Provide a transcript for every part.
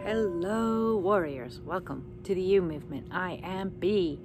Hello, warriors. Welcome to the You Movement. I am B.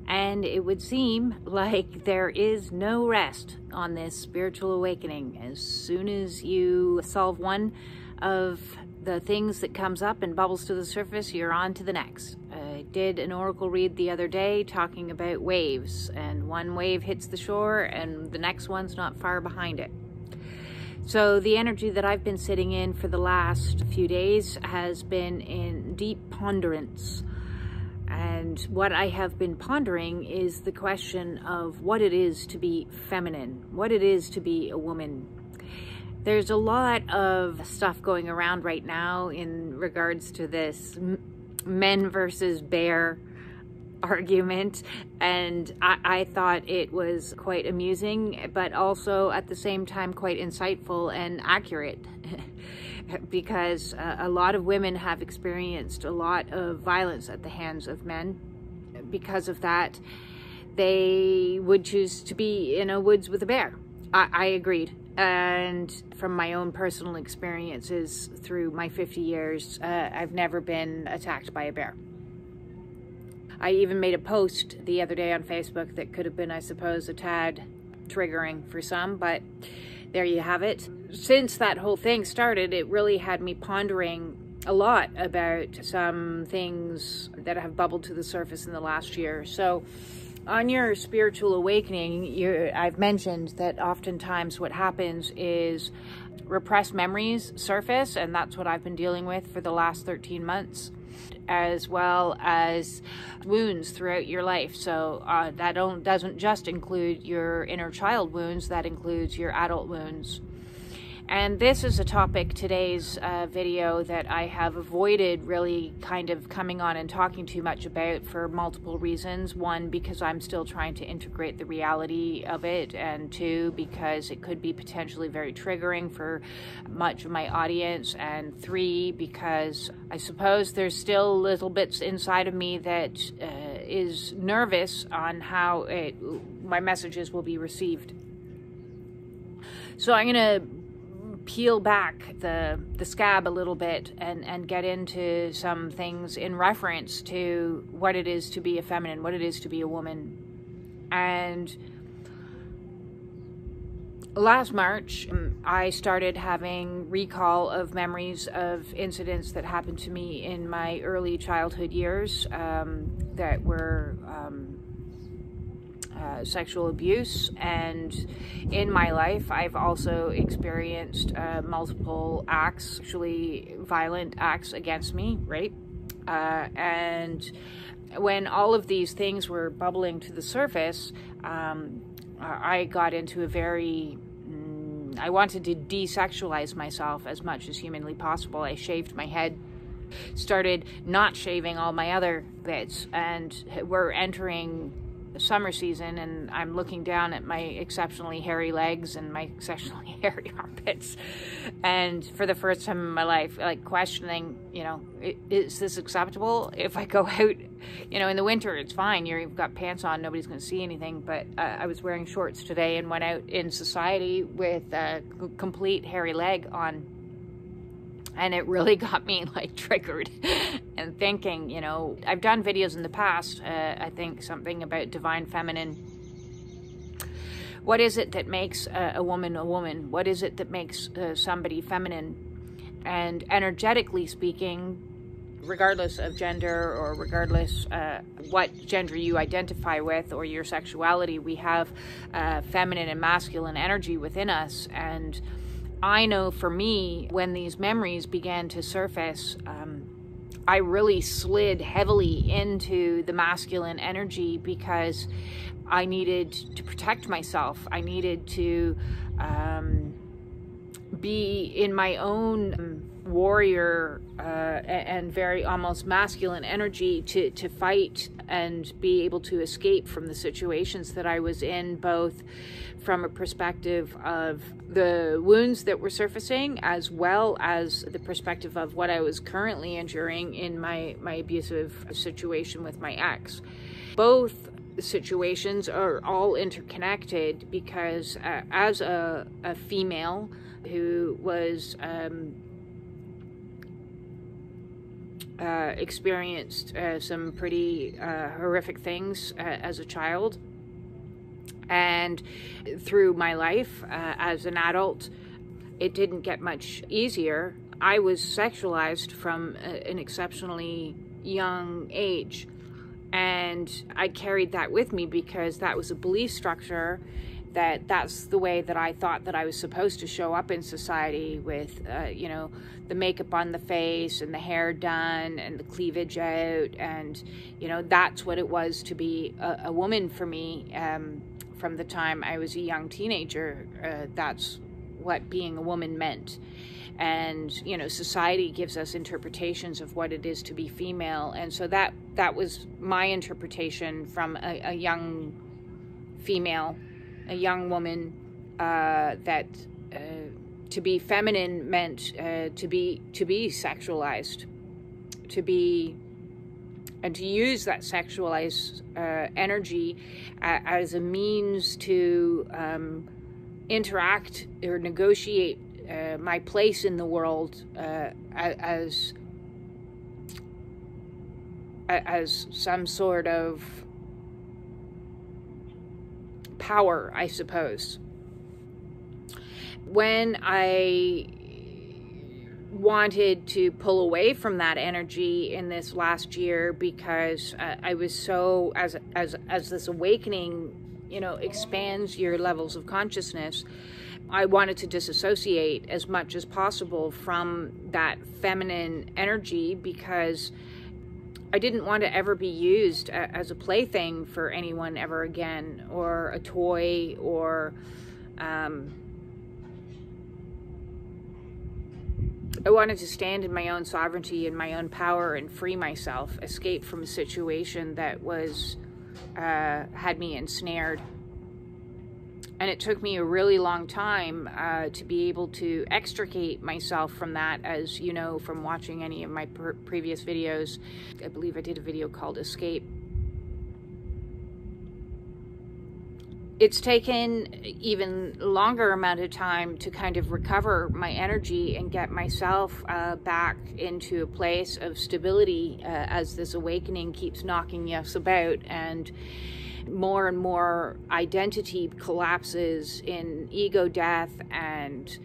And it would seem like there is no rest on this spiritual awakening. As soon as you solve one of the things that comes up and bubbles to the surface, you're on to the next. I did an oracle read the other day talking about waves, and one wave hits the shore and the next one's not far behind it. So the energy that I've been sitting in for the last few days has been in deep ponderance. And what I have been pondering is the question of what it is to be feminine, what it is to be a woman. There's a lot of stuff going around right now in regards to this men versus bear argument, and I thought it was quite amusing, but also at the same time quite insightful and accurate because a lot of women have experienced a lot of violence at the hands of men. Because of that, they would choose to be in a woods with a bear. I agreed. And from my own personal experiences through my 50 years, I've never been attacked by a bear. I even made a post the other day on Facebook that could have been, I suppose, a tad triggering for some, but there you have it. Since that whole thing started, it really had me pondering a lot about some things that have bubbled to the surface in the last year. So on your spiritual awakening, I've mentioned that oftentimes what happens is repressed memories surface, and that's what I've been dealing with for the last 13 months. As well as wounds throughout your life. So that doesn't just include your inner child wounds, that includes your adult wounds. And this is a topic, today's video, that I have avoided really kind of coming on and talking too much about for multiple reasons. One, because I'm still trying to integrate the reality of it, and two, because it could be potentially very triggering for much of my audience, and three, because I suppose there's still little bits inside of me that is nervous on how my messages will be received. So I'm going to peel back the scab a little bit and get into some things in reference to what it is to be a feminine, what it is to be a woman. And last March, I started having recall of memories of incidents that happened to me in my early childhood years that were sexual abuse, and in my life I've also experienced multiple acts, actually violent acts against me, rape, and when all of these things were bubbling to the surface, I got into a very I wanted to desexualize myself as much as humanly possible. I shaved my head, started not shaving all my other bits, and we're entering summer season, and I'm looking down at my exceptionally hairy legs and my exceptionally hairy armpits, and for the first time in my life, like questioning, you know, is this acceptable? If I go out, you know, in the winter, it's fine, you've got pants on, nobody's going to see anything, but I was wearing shorts today and went out in society with a complete hairy leg on. And it really got me like triggered and thinking, you know, I've done videos in the past, I think something about divine feminine. What is it that makes a woman a woman? What is it that makes somebody feminine? And energetically speaking, regardless of gender or regardless what gender you identify with or your sexuality, we have feminine and masculine energy within us. And I know for me, when these memories began to surface, I really slid heavily into the masculine energy because I needed to protect myself. I needed to be in my own warrior and very almost masculine energy to fight and be able to escape from the situations that I was in, both from a perspective of the wounds that were surfacing as well as the perspective of what I was currently enduring in my abusive situation with my ex. Both situations are all interconnected because as a female who was experienced some pretty horrific things as a child. And through my life as an adult, it didn't get much easier. I was sexualized from an exceptionally young age. And I carried that with me because that was a belief structure that's the way that I thought that I was supposed to show up in society, with, the makeup on the face and the hair done and the cleavage out. And, that's what it was to be a woman for me. From the time I was a young teenager, that's what being a woman meant. And, society gives us interpretations of what it is to be female. And so that was my interpretation from a young female, a young woman, that to be feminine meant to be sexualized, and to use that sexualized energy as a means to interact or negotiate my place in the world as some sort of power, I suppose. When I wanted to pull away from that energy in this last year, because I was so, as this awakening, expands your levels of consciousness, I wanted to disassociate as much as possible from that feminine energy, because I didn't want to ever be used as a plaything for anyone ever again, or a toy, or I wanted to stand in my own sovereignty and my own power and free myself, escape from a situation that was had me ensnared. And it took me a really long time to be able to extricate myself from that, as you know from watching any of my previous videos. I believe I did a video called Escape. It's taken even longer amount of time to kind of recover my energy and get myself back into a place of stability as this awakening keeps knocking us about, and more identity collapses in ego death, and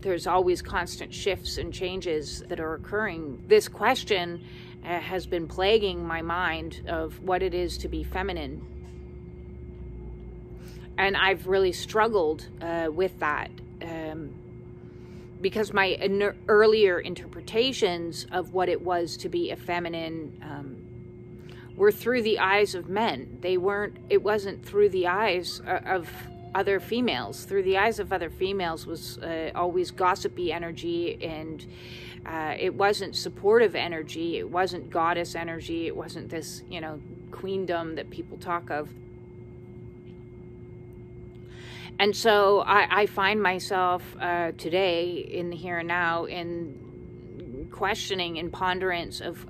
there's always constant shifts and changes that are occurring. This question has been plaguing my mind of what it is to be feminine. And I've really struggled with that because my earlier interpretations of what it was to be a feminine were through the eyes of men. It wasn't through the eyes of other females. Through the eyes of other females was always gossipy energy, and it wasn't supportive energy. It wasn't goddess energy. It wasn't this, queendom that people talk of. And so I find myself today, in the here and now, in questioning and ponderance of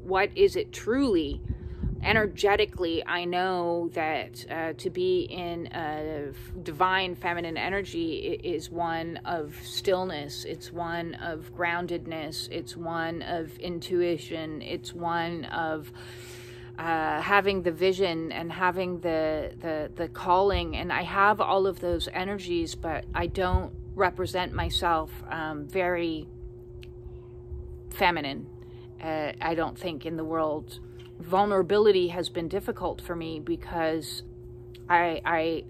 what is it truly. Energetically, I know that to be in a divine feminine energy is one of stillness, it's one of groundedness, it's one of intuition, it's one of having the vision and having the calling. And I have all of those energies, but I don't represent myself very feminine. I don't think in the world. Vulnerability has been difficult for me because I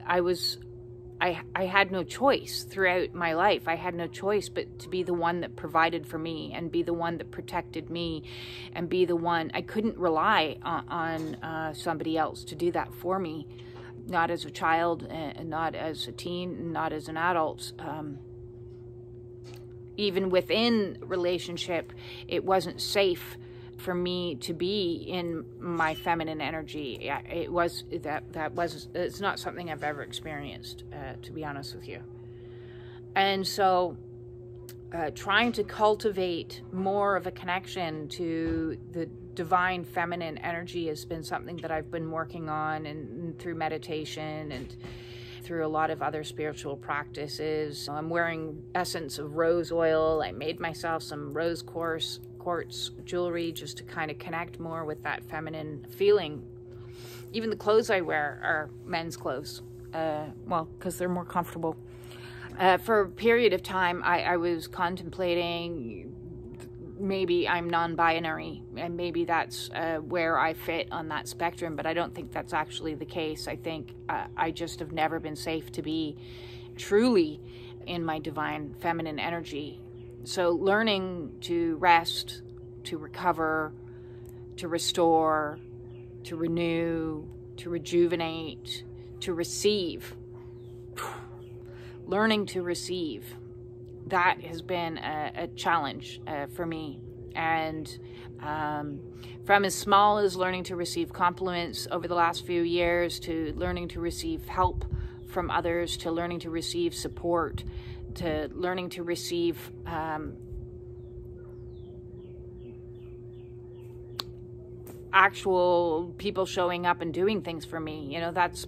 had no choice throughout my life. I had no choice but to be the one that provided for me and be the one that protected me and be the one. I couldn't rely on somebody else to do that for me, not as a child, and not as a teen, not as an adult. Even within relationship, it wasn't safe for me to be in my feminine energy. It's not something I've ever experienced, to be honest with you. And so trying to cultivate more of a connection to the divine feminine energy has been something that I've been working on, and through meditation and through a lot of other spiritual practices. I'm wearing essence of rose oil. I made myself some rose quartz jewelry just to kind of connect more with that feminine feeling. Even the clothes I wear are men's clothes, because they're more comfortable. For a period of time, I was contemplating maybe I'm non-binary, and maybe that's where I fit on that spectrum, but I don't think that's actually the case. I think I just have never been safe to be truly in my divine feminine energy. So learning to rest, to recover, to restore, to renew, to rejuvenate, to receive. Learning to receive. That has been a challenge for me. And from as small as learning to receive compliments over the last few years, to learning to receive help from others, to learning to receive support, to learning to receive actual people showing up and doing things for me, that's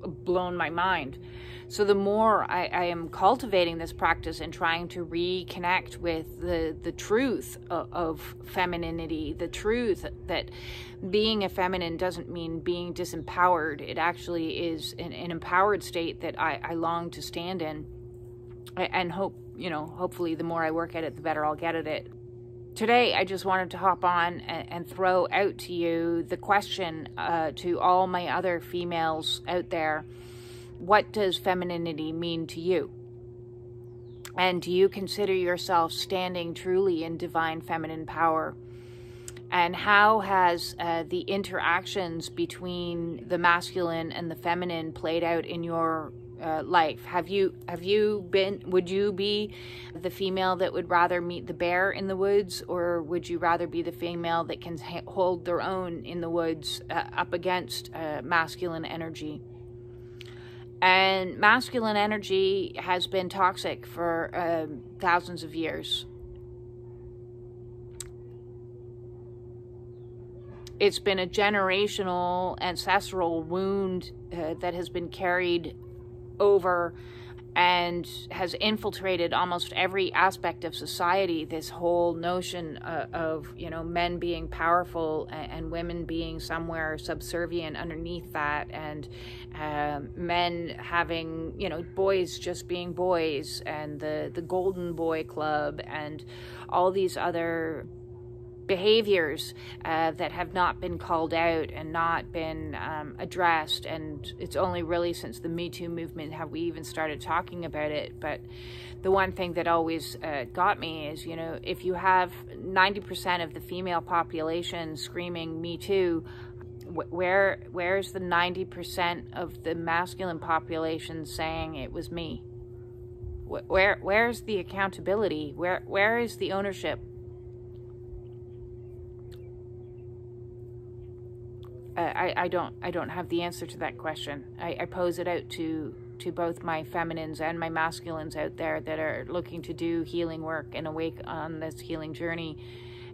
blown my mind. So the more I am cultivating this practice and trying to reconnect with the truth of femininity, the truth that being a feminine doesn't mean being disempowered. It actually is an empowered state that I long to stand in, and hopefully the more I work at it, the better I'll get at it. Today, I just wanted to hop on and throw out to you the question to all my other females out there. What does femininity mean to you? And do you consider yourself standing truly in divine feminine power? And how has the interactions between the masculine and the feminine played out in your life? Would you be the female that would rather meet the bear in the woods, or would you rather be the female that can hold their own in the woods up against masculine energy? And masculine energy has been toxic for thousands of years. It's been a generational, ancestral wound that has been carried over and has infiltrated almost every aspect of society. This whole notion of men being powerful and women being somewhere subservient underneath that, and men having boys just being boys, and the golden boy club, and all these other behaviors that have not been called out and not been addressed. And it's only really since the Me Too movement have we even started talking about it. But the one thing that always got me is, if you have 90% of the female population screaming Me Too, where's the 90% of the masculine population saying it was me? Where's the accountability? Where is the ownership? I don't have the answer to that question. I pose it out to both my feminines and my masculines out there that are looking to do healing work and awake on this healing journey,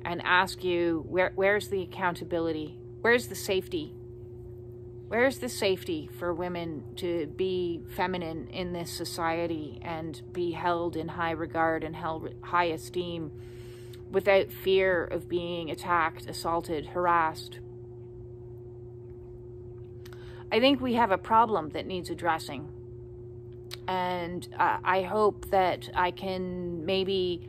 and ask you, where's the accountability? Where's the safety? Where's the safety for women to be feminine in this society and be held in high regard and held high esteem without fear of being attacked, assaulted, harassed? I think we have a problem that needs addressing, and I hope that I can maybe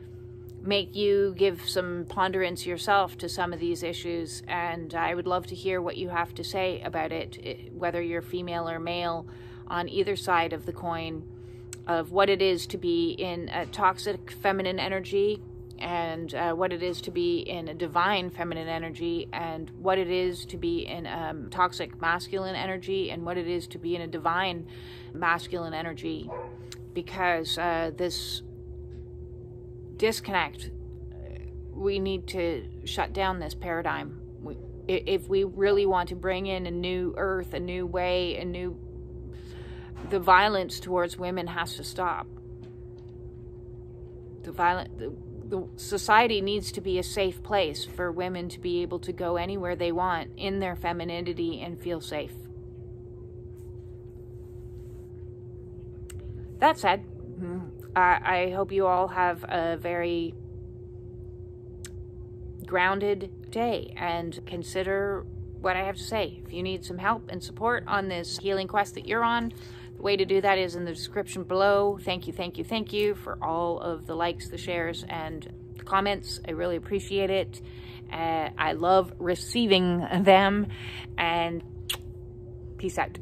make you give some ponderance yourself to some of these issues, and I would love to hear what you have to say about it, whether you're female or male, on either side of the coin, of what it is to be in a toxic feminine energy, and what it is to be in a divine feminine energy, and what it is to be in toxic masculine energy, and what it is to be in a divine masculine energy. Because this disconnect, we need to shut down this paradigm. If we really want to bring in a new earth, a new way, the violence towards women has to stop. The society needs to be a safe place for women to be able to go anywhere they want in their femininity and feel safe. that said, I hope you all have a very grounded day, and consider what I have to say. If you need some help and support on this healing quest that you're on, the way to do that is in the description below. Thank you for all of the likes, the shares, and the comments. I really appreciate it. I love receiving them, and peace out.